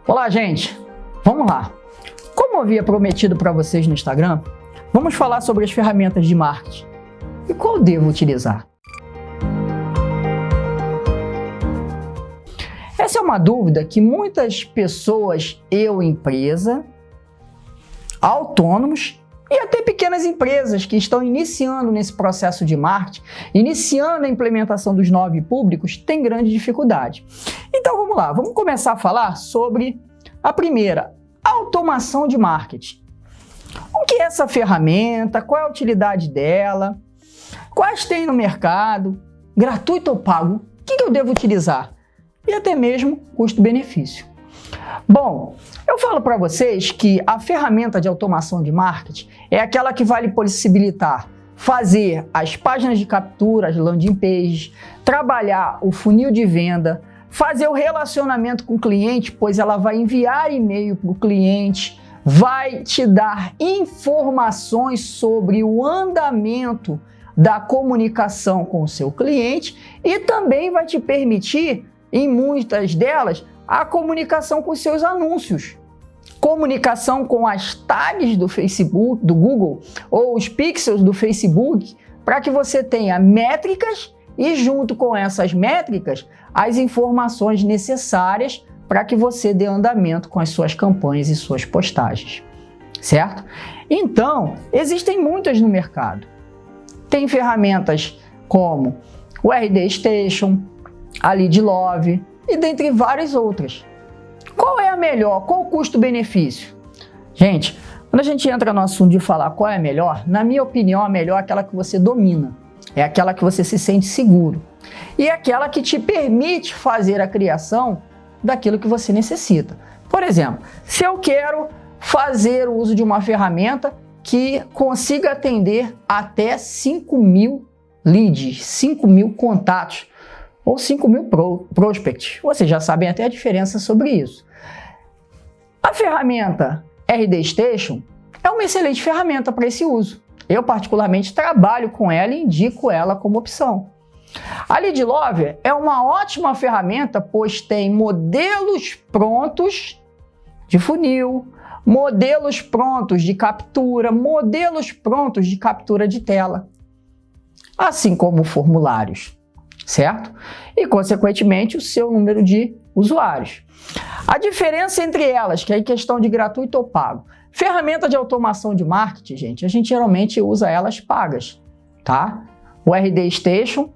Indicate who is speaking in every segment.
Speaker 1: Olá, gente! Vamos lá! Como eu havia prometido para vocês no Instagram, vamos falar sobre as ferramentas de marketing e qual devo utilizar. Essa é uma dúvida que muitas pessoas, empresa, autônomos e até pequenas empresas que estão iniciando nesse processo de marketing, iniciando a implementação dos novos públicos, têm grande dificuldade. Então vamos lá, vamos começar a falar sobre a primeira, automação de marketing. O que é essa ferramenta? Qual é a utilidade dela? Quais tem no mercado? Gratuito ou pago? O que eu devo utilizar? E até mesmo custo-benefício. Bom, eu falo para vocês que a ferramenta de automação de marketing é aquela que vai lhe possibilitar fazer as páginas de captura, as landing pages, trabalhar o funil de venda, fazer o relacionamento com o cliente, pois ela vai enviar e-mail para o cliente, vai te dar informações sobre o andamento da comunicação com o seu cliente e também vai te permitir, em muitas delas, a comunicação com os seus anúncios. Comunicação com as tags do Facebook, do Google ou os pixels do Facebook, para que você tenha métricas e junto com essas métricas, as informações necessárias para que você dê andamento com as suas campanhas e suas postagens, certo? Então, existem muitas no mercado. Tem ferramentas como o RD Station, a Leadlove e dentre várias outras. Qual é a melhor? Qual o custo-benefício? Gente, quando a gente entra no assunto de falar qual é a melhor, na minha opinião, a melhor é aquela que você domina. É aquela que você se sente seguro. E é aquela que te permite fazer a criação daquilo que você necessita. Por exemplo, se eu quero fazer o uso de uma ferramenta que consiga atender até 5.000 leads, 5.000 contatos, ou 5.000 prospects. Vocês já sabem até a diferença sobre isso. A ferramenta RD Station é uma excelente ferramenta para esse uso. Eu, particularmente, trabalho com ela e indico ela como opção. A Leadlove é uma ótima ferramenta, pois tem modelos prontos de funil, modelos prontos de captura, modelos prontos de captura de tela, assim como formulários. Certo? E, consequentemente, o seu número de usuários. A diferença entre elas, que é a questão de gratuito ou pago. Ferramenta de automação de marketing, gente, a gente geralmente usa elas pagas, tá? O RD Station,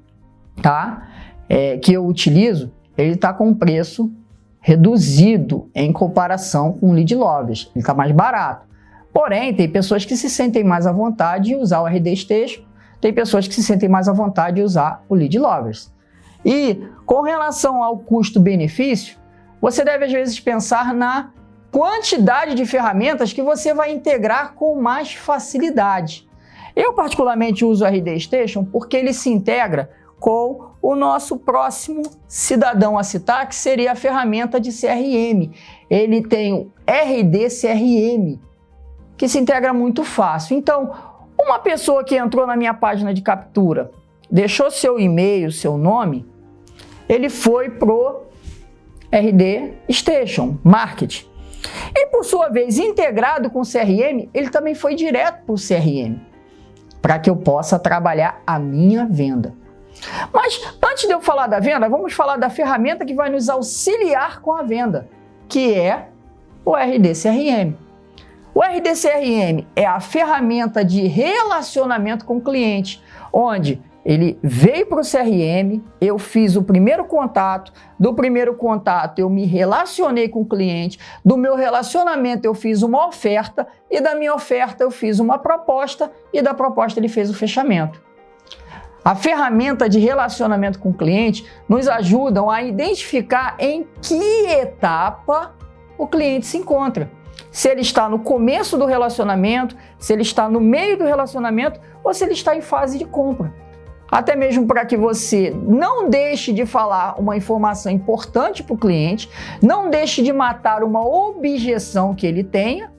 Speaker 1: tá? Que eu utilizo, ele está com preço reduzido em comparação com o Leadlove. Ele está mais barato. Porém, tem pessoas que se sentem mais à vontade de usar o RD Station. Tem pessoas que se sentem mais à vontade de usar o Leadlove. E com relação ao custo-benefício, você deve às vezes pensar na quantidade de ferramentas que você vai integrar com mais facilidade. Eu particularmente uso o RD Station porque ele se integra com o nosso próximo cidadão a citar, que seria a ferramenta de CRM. Ele tem o RD CRM, que se integra muito fácil. Então, uma pessoa que entrou na minha página de captura, deixou seu e-mail, seu nome, ele foi pro RD Station, Marketing. E por sua vez, integrado com o CRM, ele também foi direto para o CRM, para que eu possa trabalhar a minha venda. Mas antes de eu falar da venda, vamos falar da ferramenta que vai nos auxiliar com a venda, que é o RD CRM. O RD CRM é a ferramenta de relacionamento com o cliente, onde ele veio para o CRM, eu fiz o primeiro contato, do primeiro contato eu me relacionei com o cliente, do meu relacionamento eu fiz uma oferta e da minha oferta eu fiz uma proposta e da proposta ele fez o fechamento. A ferramenta de relacionamento com o cliente nos ajuda a identificar em que etapa o cliente se encontra. Se ele está no começo do relacionamento, se ele está no meio do relacionamento ou se ele está em fase de compra. Até mesmo para que você não deixe de falar uma informação importante para o cliente, não deixe de matar uma objeção que ele tenha,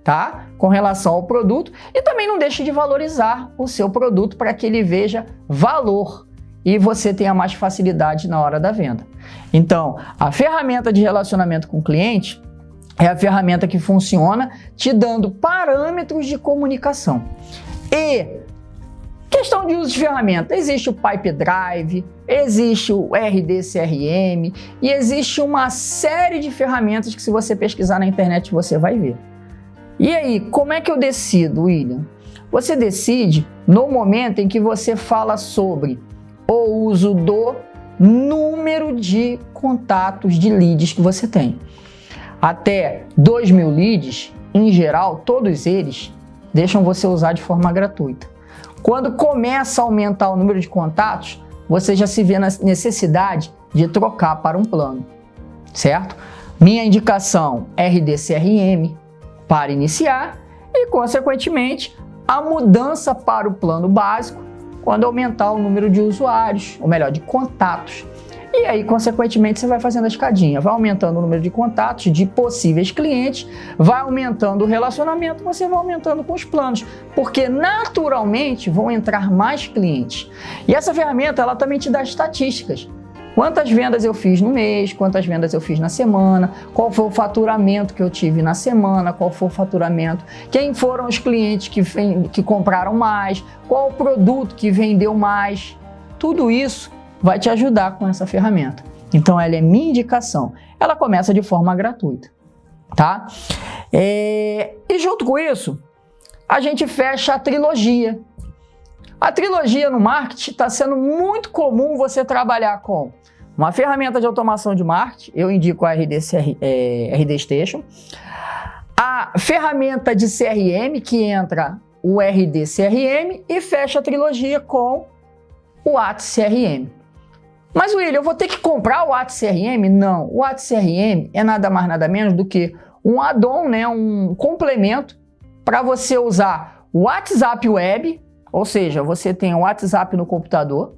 Speaker 1: tá? Com relação ao produto e também não deixe de valorizar o seu produto para que ele veja valor e você tenha mais facilidade na hora da venda. Então, a ferramenta de relacionamento com o cliente é a ferramenta que funciona te dando parâmetros de comunicação. E questão de uso de ferramenta, existe o Pipe Drive, existe o RD-CRM e existe uma série de ferramentas que se você pesquisar na internet você vai ver. E aí, como é que eu decido, William? Você decide no momento em que você fala sobre o uso do número de contatos de leads que você tem. Até 2.000 leads, em geral, todos eles deixam você usar de forma gratuita. Quando começa a aumentar o número de contatos, você já se vê na necessidade de trocar para um plano, certo? Minha indicação, RD-CRM para iniciar e, consequentemente, a mudança para o plano básico quando aumentar o número de usuários, ou melhor, de contatos. E aí, consequentemente, você vai fazendo a escadinha, vai aumentando o número de contatos de possíveis clientes, vai aumentando o relacionamento, você vai aumentando com os planos, porque naturalmente vão entrar mais clientes. E essa ferramenta, ela também te dá estatísticas. Quantas vendas eu fiz no mês, quantas vendas eu fiz na semana, qual foi o faturamento que eu tive na semana, qual foi o faturamento, quem foram os clientes que compraram mais, qual o produto que vendeu mais. Tudo isso vai te ajudar com essa ferramenta. Então, ela é minha indicação. Ela começa de forma gratuita, tá? E junto com isso, a gente fecha a trilogia. A trilogia no marketing está sendo muito comum você trabalhar com uma ferramenta de automação de marketing, eu indico a RD Station, a ferramenta de CRM, que entra o RD CRM e fecha a trilogia com o WhatsCRM. Mas, William, eu vou ter que comprar o WhatsCRM? Não, o WhatsCRM é nada mais nada menos do que um add-on, né, um complemento para você usar o WhatsApp Web, ou seja, você tem o WhatsApp no computador,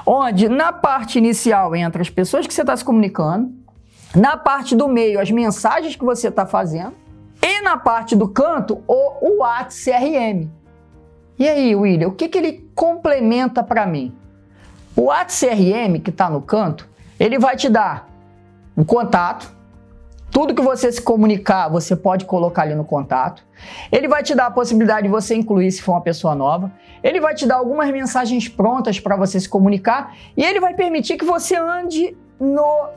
Speaker 1: onde na parte inicial entra as pessoas que você está se comunicando, na parte do meio as mensagens que você está fazendo e na parte do canto o WhatsCRM. E aí, William, o que ele complementa para mim? O WhatsCRM que está no canto, ele vai te dar um contato, tudo que você se comunicar, você pode colocar ali no contato. Ele vai te dar a possibilidade de você incluir se for uma pessoa nova. Ele vai te dar algumas mensagens prontas para você se comunicar e ele vai permitir que você ande no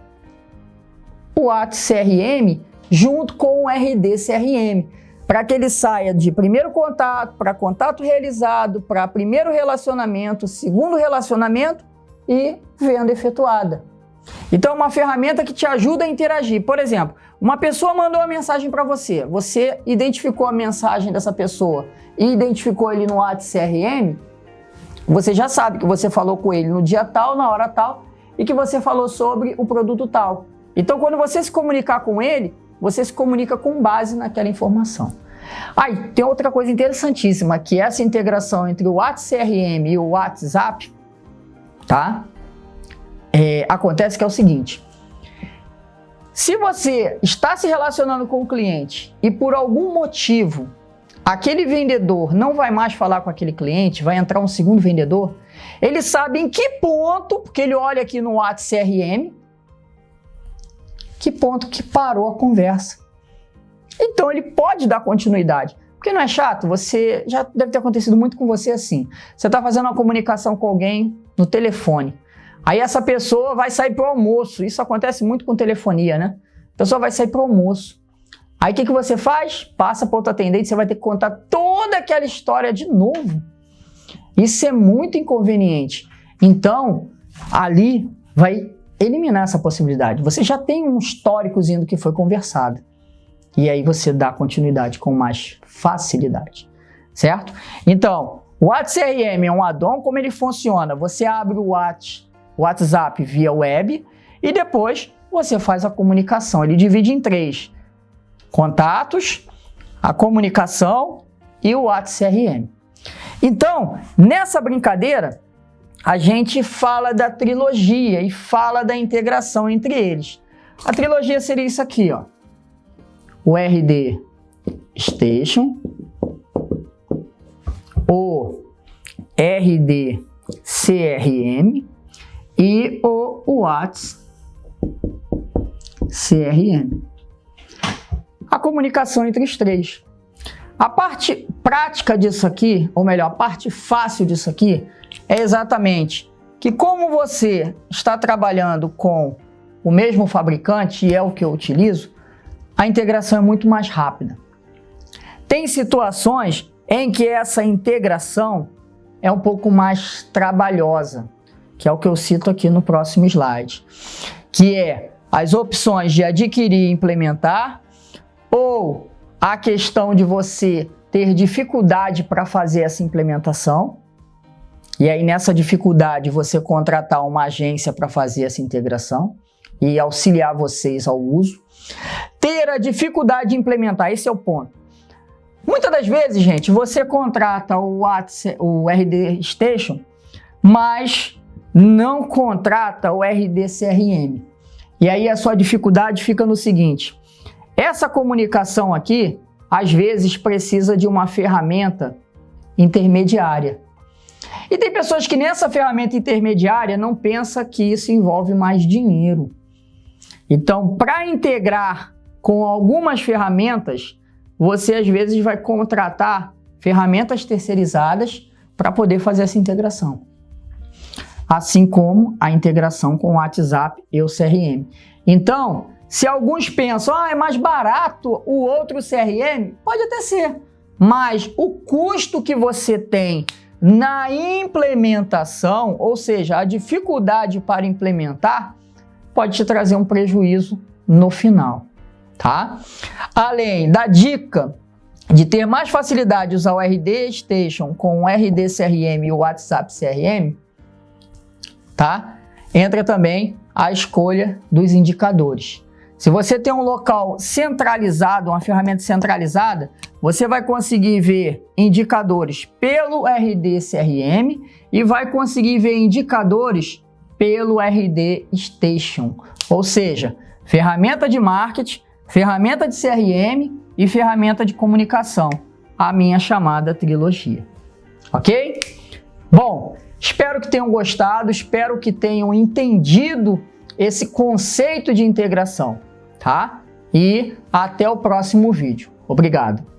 Speaker 1: WhatsCRM junto com o RD-CRM, para que ele saia de primeiro contato, para contato realizado, para primeiro relacionamento, segundo relacionamento e venda efetuada. Então, é uma ferramenta que te ajuda a interagir. Por exemplo, uma pessoa mandou uma mensagem para você, você identificou a mensagem dessa pessoa e identificou ele no WhatsCRM, você já sabe que você falou com ele no dia tal, na hora tal, e que você falou sobre o produto tal. Então, quando você se comunicar com ele, você se comunica com base naquela informação. Aí, tem outra coisa interessantíssima, que é essa integração entre o WhatsCRM e o WhatsApp, tá? Acontece que é o seguinte, se você está se relacionando com o cliente e por algum motivo aquele vendedor não vai mais falar com aquele cliente, vai entrar um segundo vendedor, ele sabe em que ponto, porque ele olha aqui no WhatsCRM, que ponto que parou a conversa. Então ele pode dar continuidade. Porque não é chato? Você já deve ter acontecido muito com você assim. Você está fazendo uma comunicação com alguém no telefone. Aí essa pessoa vai sair para o almoço. Isso acontece muito com telefonia, né? A pessoa vai sair para o almoço. Aí o que você faz? Passa para outro atendente, você vai ter que contar toda aquela história de novo. Isso é muito inconveniente. Então, ali vai eliminar essa possibilidade. Você já tem um históricozinho do que foi conversado. E aí você dá continuidade com mais facilidade, certo? Então, o WhatsCRM é um add-on. Como ele funciona? Você abre o WhatsApp via web e depois você faz a comunicação. Ele divide em 3: contatos, a comunicação e o WhatsCRM. Então, nessa brincadeira, a gente fala da trilogia e fala da integração entre eles. A trilogia seria isso aqui, ó. O RD Station, o RD CRM e o WhatsCRM. a comunicação entre os três. A parte prática disso aqui, ou melhor, a parte fácil disso aqui, é exatamente que como você está trabalhando com o mesmo fabricante, e é o que eu utilizo, a integração é muito mais rápida. Tem situações em que essa integração é um pouco mais trabalhosa, que é o que eu cito aqui no próximo slide, que é as opções de adquirir e implementar, ou a questão de você ter dificuldade para fazer essa implementação, e aí nessa dificuldade você contratar uma agência para fazer essa integração e auxiliar vocês ao uso. Ter a dificuldade de implementar, esse é o ponto. Muitas das vezes, gente, você contrata o RD Station, mas não contrata o RD CRM. E aí a sua dificuldade fica no seguinte: essa comunicação aqui, às vezes, precisa de uma ferramenta intermediária. E tem pessoas que nessa ferramenta intermediária não pensam que isso envolve mais dinheiro. Então, para integrar com algumas ferramentas, você às vezes vai contratar ferramentas terceirizadas para poder fazer essa integração. Assim como a integração com o WhatsApp e o CRM. Então, se alguns pensam, é mais barato o outro CRM, pode até ser, mas o custo que você tem na implementação, ou seja, a dificuldade para implementar, pode te trazer um prejuízo no final, tá? Além da dica de ter mais facilidade de usar o RD Station com o RD CRM e o WhatsApp CRM, tá? Entra também a escolha dos indicadores. Se você tem um local centralizado, uma ferramenta centralizada, você vai conseguir ver indicadores pelo RD CRM e vai conseguir ver indicadores pelo RD Station. Ou seja, ferramenta de marketing, ferramenta de CRM e ferramenta de comunicação. A minha chamada trilogia. Ok? Bom, espero que tenham gostado, espero que tenham entendido esse conceito de integração, tá? E até o próximo vídeo. Obrigado!